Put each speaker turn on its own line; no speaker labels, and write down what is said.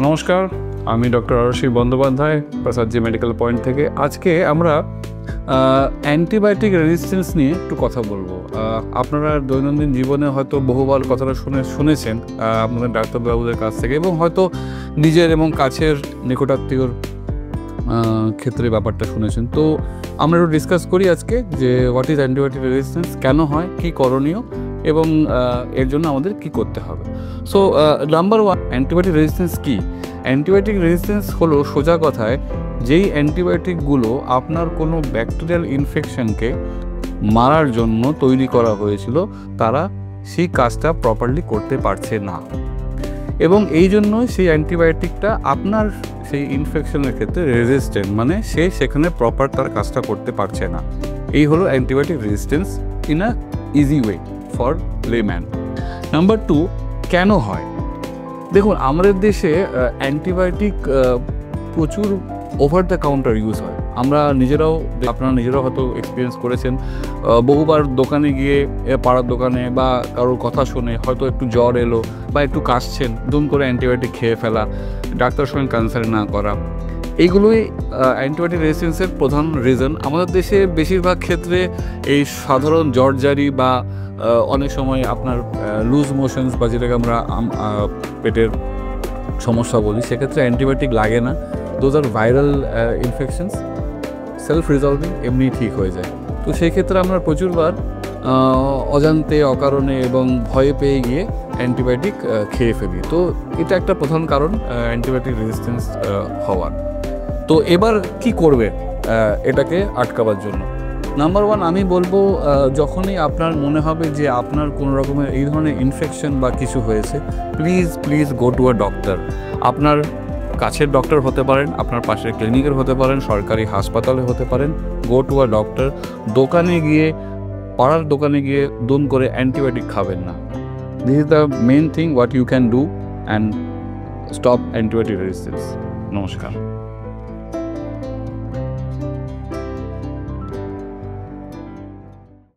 নমস্কার, আমি ডক্টর আরশিক বন্দ্যোপাধ্যায় প্রসাদজি medical point থেকে। আজকে আমরা অ্যান্টিবায়োটিক রেজিস্ট্যান্স নিয়ে একটু কথা বলবো। আপনারা দৈনন্দিন জীবনে হয়তো বহুবার কথাটা শুনেছেন আপনাদের ডাক্তারবাবুদের কাছ থেকে, এবং হয়তো নিজের এবং কাছের নিকটাত্মীয়র ক্ষেত্রে ব্যাপারটা শুনেছেন। তো আমরা একটু ডিসকাস করি আজকে যে হোয়াট ইজ অ্যান্টিবায়োটিক রেজিস্ট্যান্স, কেন হয়, কী করণীয় এবং এর জন্য আমাদের কি করতে হবে। So number one, antibiotic resistance কী? অ্যান্টিবায়োটিক রেজিস্ট্যান্স হলো সোজা কথায় যেই অ্যান্টিবায়োটিকগুলো আপনার কোনো ব্যাকটেরিয়াল ইনফেকশনকে মারার জন্য তৈরি করা হয়েছিল, তারা সেই কাজটা প্রপারলি করতে পারছে না, এবং এই জন্যই সেই অ্যান্টিবায়োটিকটা আপনার সেই ইনফেকশনের ক্ষেত্রে রেজিস্ট্যান্ট, মানে সে সেখানে প্রপার তার কাজটা করতে পারছে না। এই হলো antibiotic resistance in a easy way for layman. Number two, কেন হয়? দেখুন, আমাদের দেশে অ্যান্টিবায়োটিক প্রচুর ওভার দ্য কাউন্টার ইউজ হয়। আমরা নিজেরাও, আপনারা নিজেরাও হয়তো এক্সপিরিয়েন্স করেছেন, বহুবার দোকানে গিয়ে, পাড়ার দোকানে বা কারোর কথা শুনে হয়তো একটু জ্বর এলো বা একটু কাশছেন, দুম করে অ্যান্টিবায়োটিক খেয়ে ফেলা, ডাক্তারের সঙ্গে কনসাল্ট না করা, এইগুলোই অ্যান্টিবায়োটিক রেজিস্ট্যান্সের প্রধান রিজন। আমাদের দেশে বেশিরভাগ ক্ষেত্রে এই সাধারণ জ্বরজারি বা অনেক সময় আপনার লুজ মোশনস বা যেটাকে আমরা পেটের সমস্যা বলি, সেক্ষেত্রে অ্যান্টিবায়োটিক লাগে না। Those are viral infections, self resolving, এমনি ঠিক হয়ে যায়। তো সেই ক্ষেত্রে আমরা প্রচুরবার অজান্তে, অকারণে এবং ভয়ে পেয়ে গিয়ে অ্যান্টিবায়োটিক খেয়ে ফেলি। তো এটা একটা প্রধান কারণ অ্যান্টিবায়োটিক রেজিস্ট্যান্স হওয়ার। তো এবার কি করবে এটাকে আটকাবার জন্য? নাম্বার ওয়ান, আমি বলবো যখনই আপনার মনে হবে যে আপনার কোনো রকমের এই ধরনের ইনফেকশন বা কিছু হয়েছে, please go to a doctor. আপনার কাছের ডক্টর হতে পারেন, আপনার পাশের ক্লিনিকের হতে পারেন, সরকারি হাসপাতালে হতে পারেন। Go to a doctor. দোকানে গিয়ে, পাড়ার দোকানে গিয়ে দুম করে অ্যান্টিবায়োটিক খাবেন না। This is the main thing what you can do and stop antibiotic resistance. নমস্কার।